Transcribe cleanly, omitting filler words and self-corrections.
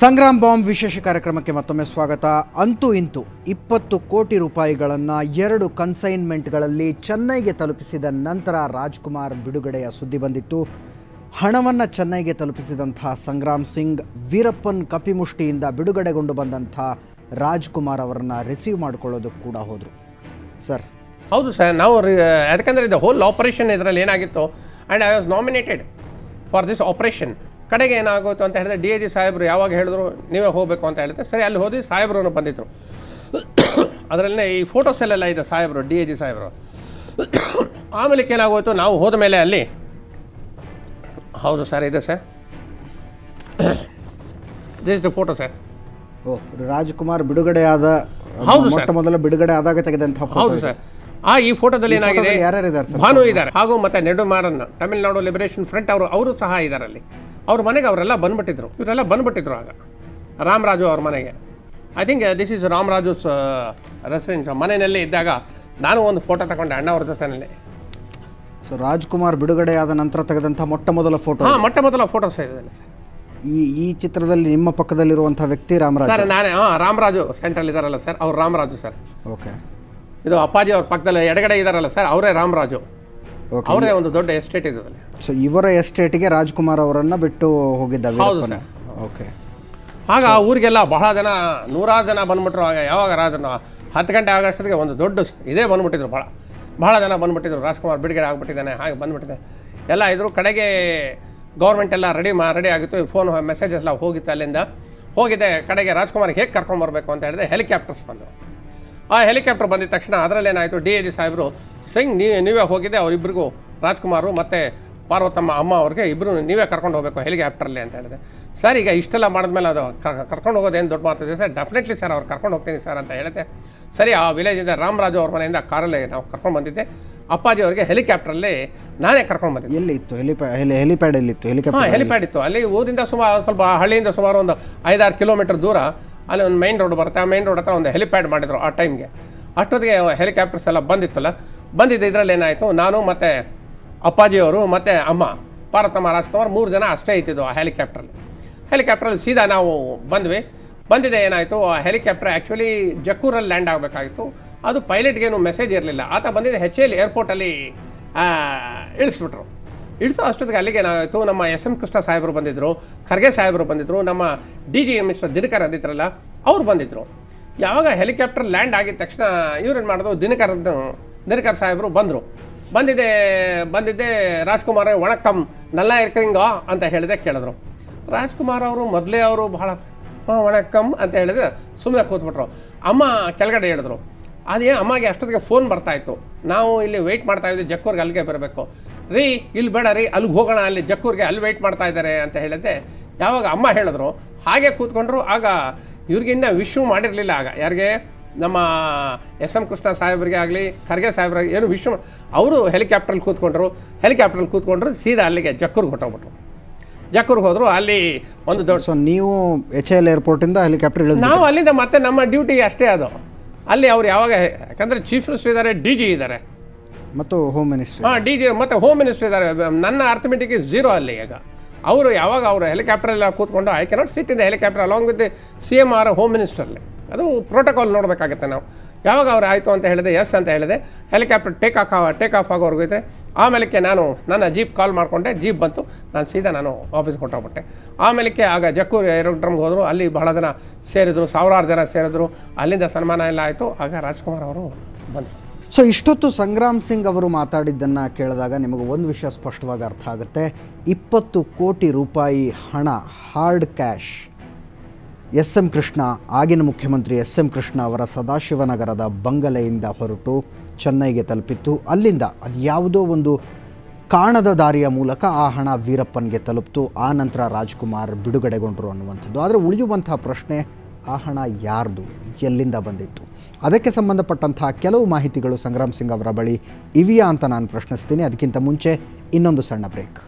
Sangram bomb ವಿಶೇಷ ಕಾರ್ಯಕ್ರಮಕ್ಕೆ ಮತ್ತೊಮ್ಮೆ ಸ್ವಾಗತ. ಅಂತೂ ಇಂತೂ 20 ಕೋಟಿ ರೂಪಾಯಿಗಳನ್ನು 2 ಕನ್ಸೈನ್ಮೆಂಟ್ಗಳಲ್ಲಿ ಚೆನ್ನೈಗೆ ತಲುಪಿಸಿದ ನಂತರ ರಾಜ್ಕುಮಾರ್ ಬಿಡುಗಡೆಯ ಸುದ್ದಿ ಬಂದಿತ್ತು. ಹಣವನ್ನು ಚೆನ್ನೈಗೆ ತಲುಪಿಸಿದಂಥ ಸಂಗ್ರಾಮ್ ಸಿಂಗ್ ವೀರಪ್ಪನ್ ಕಪಿಮುಷ್ಟಿಯಿಂದ ಬಿಡುಗಡೆಗೊಂಡು ಬಂದಂಥ ರಾಜ್ಕುಮಾರ್ ಅವರನ್ನು ರಿಸೀವ್ ಮಾಡಿಕೊಳ್ಳೋದಕ್ಕೆ ಕೂಡ ಹೋದರು. ಸರ್ ಹೌದು ಸರ್, ನಾವು ಯಾಕಂದರೆ ಇದು ಹೋಲ್ ಆಪರೇಷನ್ ಇದರಲ್ಲಿ ಏನಾಗಿತ್ತು and I was nominated for this operation. ಕಡೆಗೆ ಏನಾಗೋಯ್ತು ಅಂತ ಹೇಳಿದ್ರೆ DIG ಸಾಹೇಬರು ಯಾವಾಗ ಹೇಳಿದ್ರು ನೀವೇ ಹೋಗಬೇಕು ಅಂತ ಹೇಳಿದ್ರೆ ಸರಿ ಅಲ್ಲಿ ಹೋದ್ವಿ. ಸಾಹೇಬರು ಬಂದಿದ್ದರು, ಅದರಲ್ಲೇ ಈ ಫೋಟೋಸಲ್ಲೆಲ್ಲ ಇದೆ ಸಾಹೇಬರು, DIG ಸಾಹೇಬರು. ಆಮೇಲೆ ಏನಾಗೋಯ್ತು, ನಾವು ಹೋದ ಮೇಲೆ ಅಲ್ಲಿ ಹೌದು ಸರ್ ಇದೆ sir, this the photo sir. Oh, Rajkumar ಬಿಡುಗಡೆಯಾದ ಹೌದು ಮೊಟ್ಟ ಮೊದಲ ಬಿಡುಗಡೆ ಆದಾಗ ತೆಗೆದಂಥ ಹೌದು ಸರ್. ಈ ಫೋಟೋದಲ್ಲಿ ಏನಾಗಿದೆ, ಯಾರ್ಯಾರಿದ್ದಾರೆ ಸರ್? ಭಾನು ಇದ್ದಾರೆ, ಹಾಗೂ ಮತ್ತೆ ನೆಡುಮಾರನ್ ತಮಿಳುನಾಡು ಲಿಬರೇಷನ್ ಫ್ರಂಟ್ ಅವರು ಸಹ ಇದ್ದಾರೆ ಅಲ್ಲಿ. ಅವ್ರ ಮನೆಗೆ ಅವರೆಲ್ಲ ಬಂದ್ಬಿಟ್ಟಿದ್ರು, ಇವರೆಲ್ಲ ಬಂದ್ಬಿಟ್ಟಿದ್ರು ಆಗ ರಾಮರಾಜು ಅವ್ರ ಮನೆಗೆ. I think this is Ramaraju's residence. ಮನೆಯಲ್ಲಿ ಇದ್ದಾಗ ನಾನು ಒಂದು ಫೋಟೋ ತಗೊಂಡೆ ಅಣ್ಣವ್ರ ಜೊತೆಯಲ್ಲಿ. ಸೊ ರಾಜ್ಕುಮಾರ್ ಬಿಡುಗಡೆಯಾದ ನಂತರ ತೆಗೆದಂಥ ಮೊಟ್ಟ ಮೊದಲ ಫೋಟೋ. ಹಾಂ, ಮೊಟ್ಟ ಮೊದಲ ಫೋಟೋಸ್ ಇದೆ ಸರ್. ಈ ಚಿತ್ರದಲ್ಲಿ ನಿಮ್ಮ ಪಕ್ಕದಲ್ಲಿರುವಂಥ ವ್ಯಕ್ತಿ ರಾಮರಾಜು ಸರ್. ನಾನೇ ರಾಮರಾಜು ಸೆಂಟ್ರಲ್ ಇದ್ದಾರಲ್ಲ ಸರ್, ಅವ್ರು ರಾಮರಾಜು ಸರ್. ಓಕೆ. ಇದು ಅಪ್ಪಾಜಿ ಅವ್ರ ಪಕ್ಕದಲ್ಲಿ ಎಡಗಡೆ ಇದ್ದಾರಲ್ಲ ಸರ್, ಅವರೇ ರಾಮರಾಜು. ಅವರೇ ಒಂದು ದೊಡ್ಡ ಎಸ್ಟೇಟ್ ಇದೆ. ಸೊ ಇವರ ಎಸ್ಟೇಟ್ಗೆ ರಾಜ್ಕುಮಾರ್ ಅವರನ್ನು ಬಿಟ್ಟು ಹೋಗಿದ್ದ. ಹೌದು ಸರ್. ಓಕೆ. ಆಗ ಆ ಊರಿಗೆಲ್ಲ ಬಹಳ ಜನ, ನೂರಾರು ಜನ ಬಂದ್ಬಿಟ್ರು. ಆಗ ಯಾವಾಗ 10 ಗಂಟೆ ಆಗೋಷ್ಟೊತ್ತಿಗೆ ಒಂದು ದೊಡ್ಡ ಇದೇ ಬಂದ್ಬಿಟ್ಟಿದ್ರು, ಬಹಳ ಜನ ಬಂದ್ಬಿಟ್ಟಿದ್ರು. ರಾಜ್ಕುಮಾರ್ ಬಿಡುಗಡೆ ಆಗಿಬಿಟ್ಟಿದ್ದಾನೆ, ಹಾಗೆ ಬಂದ್ಬಿಟ್ಟಿದೆ ಎಲ್ಲ ಇದ್ರು. ಕಡೆಗೆ ಗೌರ್ಮೆಂಟ್ ಎಲ್ಲ ರೆಡಿ ಆಗಿತ್ತು. ಫೋನ್ ಮೆಸೇಜಸ್ ಎಲ್ಲ ಹೋಗಿತ್ತು, ಅಲ್ಲಿಂದ ಹೋಗಿದೆ. ಕಡೆಗೆ ರಾಜ್ಕುಮಾರ್ಗೆ ಹೇಗೆ ಕರ್ಕೊಂಬರ್ಬೇಕು ಅಂತ ಹೇಳಿದೆ, ಹೆಲಿಕಾಪ್ಟರ್ಸ್ ಬಂದರು. ಆ ಹೆಲಿಕಾಪ್ಟರ್ ಬಂದಿದ ತಕ್ಷಣ ಅದರಲ್ಲೇನಾಯಿತು, DIG ಸಾಹೇಬರು ಸಿಂಗ್ ನೀವೇ ಹೋಗಿದೆ, ಅವರಿಬ್ಬರಿಗೂ ರಾಜ್ಕುಮಾರು ಮತ್ತು ಪಾರ್ವತಮ್ಮ ಅಮ್ಮ ಅವ್ರಿಗೆ ಇಬ್ಬರು ನೀವೇ ಕರ್ಕೊಂಡು ಹೋಗಬೇಕು ಹೆಲಿಕಾಪ್ಟ್ರಲ್ಲಿ ಅಂತ ಹೇಳಿದೆ. ಸರ್, ಈಗ ಇಷ್ಟೆಲ್ಲ ಮಾಡಿದ್ಮೇಲೆ ಅದು ಕರ್ಕೊಂಡು ಹೋಗೋದೇನು ದೊಡ್ಡ ಮಾತಿದೆ ಸರ್. ಡೆಫಿನೆಟ್ಲಿ ಸರ್, ಅವ್ರು ಕರ್ಕೊಂಡು ಹೋಗ್ತೀನಿ ಸರ್ ಅಂತ ಹೇಳಿದೆ. ಸರಿ, ಆ ವಿಲೇಜಿಂದ ರಾಮರಾಜು ಅವ್ರ ಮನೆಯಿಂದ ಕಾರಲ್ಲಿ ನಾವು ಕರ್ಕೊಂಡು ಬಂದಿದ್ದೆ. ಅಪ್ಪಾಜಿ ಅವರಿಗೆ ಹೆಲಿಕಾಪ್ಟ್ರಲ್ಲಿ ನಾನೇ ಕರ್ಕೊಂಡು ಬಂದಿದ್ದೆ. ಎಲ್ಲಿ ಇತ್ತು ಹೆಲಿಪ್ಯಾಡ್? ಎಲ್ಲಿತ್ತು ಹೆಲಿಕಾಪ್ಟರ್? ಹೆಲಿಪ್ಯಾಡ್ ಇತ್ತು ಅಲ್ಲಿ. ಊರಿಂದ ಸ್ವಲ್ಪ ಹಳ್ಳಿಯಿಂದ ಸುಮಾರು ಒಂದು 5-6 ಕಿಲೋಮೀಟರ್ ದೂರ ಅಲ್ಲಿ ಒಂದು ಮೈನ್ ರೋಡ್ ಬರುತ್ತೆ. ಆ ಮೈನ್ ರೋಡ್ ಹತ್ರ ಒಂದು ಹೆಲಿಪ್ಯಾಡ್ ಮಾಡಿದ್ರು ಆ ಟೈಮ್ಗೆ. ಅಷ್ಟೊತ್ತಿಗೆ ಹೆಲಿಕಾಪ್ಟರ್ಸ್ ಎಲ್ಲ ಬಂದಿದ್ದೆ. ಇದರಲ್ಲಿ ಏನಾಯಿತು, ನಾನು ಮತ್ತು ಅಪ್ಪಾಜಿಯವರು ಮತ್ತು ಅಮ್ಮ ಪಾರ್ವತಮ್ಮ ರಾಜ್ಕುಮಾರ್ 3 ಜನ ಅಷ್ಟೇ ಇತ್ತಿದ್ದು ಆ ಹೆಲಿಕಾಪ್ಟ್ರಲ್ಲಿ ಸೀದಾ ನಾವು ಬಂದಿದೆ. ಏನಾಯಿತು, ಆ ಹೆಲಿಕಾಪ್ಟರ್ ಆ್ಯಕ್ಚುಲಿ ಜಕ್ಕೂರಲ್ಲಿ ಲ್ಯಾಂಡ್ ಆಗಬೇಕಾಗಿತ್ತು. ಅದು ಪೈಲಟ್ಗೇನು ಮೆಸೇಜ್ ಇರಲಿಲ್ಲ. ಆತ ಬಂದಿದ್ದೆ HAL ಏರ್ಪೋರ್ಟಲ್ಲಿ ಇಳಿಸ್ಬಿಟ್ರು. ಅಷ್ಟೊತ್ತಿಗೆ ಅಲ್ಲಿಗೆ ಏನಾಯಿತು, ನಮ್ಮ SM ಕೃಷ್ಣ ಸಾಹೇಬರು ಬಂದಿದ್ದರು, ಖರ್ಗೆ ಸಾಹೇಬರು ಬಂದಿದ್ದರು, ನಮ್ಮ DG ಮಿಸ್ಟರ್ ದಿನಕರ್ ಅಂದಿದ್ರಲ್ಲ ಅವ್ರು ಬಂದಿದ್ದರು. ಯಾವಾಗ ಹೆಲಿಕಾಪ್ಟರ್ ಲ್ಯಾಂಡ್ ಆಗಿದ ತಕ್ಷಣ ಇವ್ರೇನು ಮಾಡಿದ್ರು, ದಿನಕರ್ ಸಾಹೇಬರು ಬಂದಿದ್ದೆ ರಾಜ್ಕುಮಾರ್ ವಣಕ್ಕಂ ನಲ್ಲ ಇರ್ಕರಿಂಗೋ ಅಂತ ಕೇಳಿದ್ರು. ರಾಜ್ಕುಮಾರ್ ಅವರು ಮೊದಲೇ ಅವರು ಬಹಳ ವಣಕ್ಕಂ ಅಂತ ಹೇಳಿದ್ರೆ ಸುಮ್ಮನೆ ಕೂತ್ಬಿಟ್ರು. ಅಮ್ಮ ಕೆಳಗಡೆ ಹೇಳಿದ್ರು. ಅದೇ ಅಮ್ಮಗೆ ಅಷ್ಟೊತ್ತಿಗೆ ಫೋನ್ ಬರ್ತಾಯಿತ್ತು, ನಾವು ಇಲ್ಲಿ ವೆಯ್ಟ್ ಮಾಡ್ತಾಯಿದ್ವಿ, ಜಕ್ಕೂರ್ಗೆ ಅಲ್ಲಿಗೆ ಬರಬೇಕು ರೀ, ಇಲ್ಲಿ ಬೇಡ ರೀ, ಅಲ್ಲಿಗೆ ಹೋಗೋಣ, ಅಲ್ಲಿ ಜಕ್ಕೂರ್ಗೆ ಅಲ್ಲಿ ವೆಯ್ಟ್ ಮಾಡ್ತಾ ಇದ್ದಾರೆ ಅಂತ ಹೇಳಿದ್ದೆ. ಯಾವಾಗ ಅಮ್ಮ ಹೇಳಿದ್ರು ಹಾಗೆ ಕೂತ್ಕೊಂಡ್ರು. ಆಗ ಇವ್ರಿಗಿನ್ನ ವಿಶ್ವ ಮಾಡಿರಲಿಲ್ಲ. ಆಗ ಯಾರಿಗೆ, ನಮ್ಮ SM ಕೃಷ್ಣ ಸಾಹೇಬರಿಗೆ ಆಗಲಿ ಖರ್ಗೆ ಸಾಹೇಬ್ರಿಗೆ ಏನು ವಿಶ್ವ, ಅವರು ಹೆಲಿಕಾಪ್ಟ್ರಲ್ಲಿ ಕೂತ್ಕೊಂಡ್ರು. ಸೀದಾ ಅಲ್ಲಿಗೆ ಜಕ್ಕೂರ್ಗೆ ಹೊಟ್ಟೋಗ್ಬಿಟ್ರು. ಜಕ್ಕೂರ್ಗೆ ಹೋದರು. ಅಲ್ಲಿ ಒಂದು ದೊಡ್ಡ, ಸೊ ನೀವು HAL ಏರ್ಪೋರ್ಟಿಂದ ಹೆಲಿಕಾಪ್ಟರ್ ಇಳಿದು ನಾವು ಅಲ್ಲಿಂದ ಮತ್ತೆ ನಮ್ಮ ಡ್ಯೂಟಿ ಅಷ್ಟೇ ಅದು. ಅಲ್ಲಿ ಅವ್ರು ಯಾವಾಗ, ಯಾಕಂದರೆ ಚೀಫ್ ಮಿನಿಸ್ಟರ್ ಇದ್ದಾರೆ, DG ಇದ್ದಾರೆ ಮತ್ತು ಹೋಮ್ ಮಿನಿಸ್ಟರ್. DG ಮತ್ತು ಹೋಮ್ ಮಿನಿಸ್ಟರ್ ಇದ್ದಾರೆ. ನನ್ನ ಅರ್ಥಮೆಟಿಕ್ 0 ಅಲ್ಲಿ. ಈಗ ಅವರು ಯಾವಾಗ ಅವರು ಹೆಲಿಕಾಪ್ಟ್ರೆಲ್ಲ ಕೂತ್ಕೊಂಡು I cannot sit in the helicopter along with CM or home ಮಿನಿಸ್ಟರ್ಲಿ. ಅದು ಪ್ರೋಟೋಕಾಲ್ ನೋಡಬೇಕಾಗುತ್ತೆ ನಾವು. ಯಾವಾಗ ಅವ್ರು ಆಯಿತು ಅಂತ ಹೇಳಿದೆ, ಎಸ್ ಅಂತ ಹೇಳಿದೆ. ಹೆಲಿಕಾಪ್ಟರ್ ಟೇಕ್ ಆಫ್ ಆಗೋವರೆಗೂ ಇದೆ. ಆಮೇಲೆ ನಾನು ನನ್ನ ಜೀಪ್ ಕಾಲ್ ಮಾಡಿಕೊಂಡೆ, ಜೀಪ್ ಬಂತು, ನಾನು ಸೀದಾ ಆಫೀಸ್ಗೆ ಹೊಟ್ಟೋಗ್ಬಿಟ್ಟೆ. ಆಮೇಲೆ ಆಗ ಜಕ್ಕೂರು ಏರೋಡ್ರಮ್ಗೆ ಹೋದರು. ಅಲ್ಲಿ ಬಹಳ ಜನ ಸೇರಿದ್ರು, 1000 ಜನ ಸೇರಿದ್ರು. ಅಲ್ಲಿಂದ ಸನ್ಮಾನ ಎಲ್ಲ ಆಯಿತು. ಆಗ ರಾಜ್ಕುಮಾರ್ ಅವರು ಬಂದರು. ಸೊ ಇಷ್ಟೊತ್ತು ಸಂಗ್ರಾಮ್ ಸಿಂಗ್ ಅವರು ಮಾತಾಡಿದ್ದನ್ನು ಕೇಳಿದಾಗ ನಿಮಗೆ ಒಂದು ವಿಷಯ ಸ್ಪಷ್ಟವಾಗಿ ಅರ್ಥ ಆಗುತ್ತೆ. 20 ಕೋಟಿ ರೂಪಾಯಿ ಹಣ ಹಾರ್ಡ್ ಕ್ಯಾಶ್ SM ಕೃಷ್ಣ, ಆಗಿನ ಮುಖ್ಯಮಂತ್ರಿ SM ಕೃಷ್ಣ ಅವರ ಸದಾಶಿವನಗರದ ಬಂಗಲೆಯಿಂದ ಹೊರಟು ಚೆನ್ನೈಗೆ ತಲುಪಿತ್ತು. ಅಲ್ಲಿಂದ ಅದು ಯಾವುದೋ ಒಂದು ಕಾಣದ ದಾರಿಯ ಮೂಲಕ ಆ ಹಣ ವೀರಪ್ಪನ್ಗೆ ತಲುಪಿತು. ಆ ನಂತರ ರಾಜ್ಕುಮಾರ್ ಬಿಡುಗಡೆಗೊಂಡರು ಅನ್ನುವಂಥದ್ದು. ಆದರೆ ಉಳಿಯುವಂಥ ಪ್ರಶ್ನೆ, ಆ ಹಣ ಯಾರ್ದು, ಎಲ್ಲಿಂದ ಬಂದಿತ್ತು? ಅದಕ್ಕೆ ಸಂಬಂಧಪಟ್ಟಂಥ ಕೆಲವು ಮಾಹಿತಿಗಳು ಸಂಗ್ರಾಮ್ ಸಿಂಗ್ ಅವರ ಬಳಿ ಇವೆಯಾ ಅಂತ ನಾನು ಪ್ರಶ್ನಿಸ್ತೀನಿ. ಅದಕ್ಕಿಂತ ಮುಂಚೆ ಇನ್ನೊಂದು ಸಣ್ಣ ಬ್ರೇಕ್.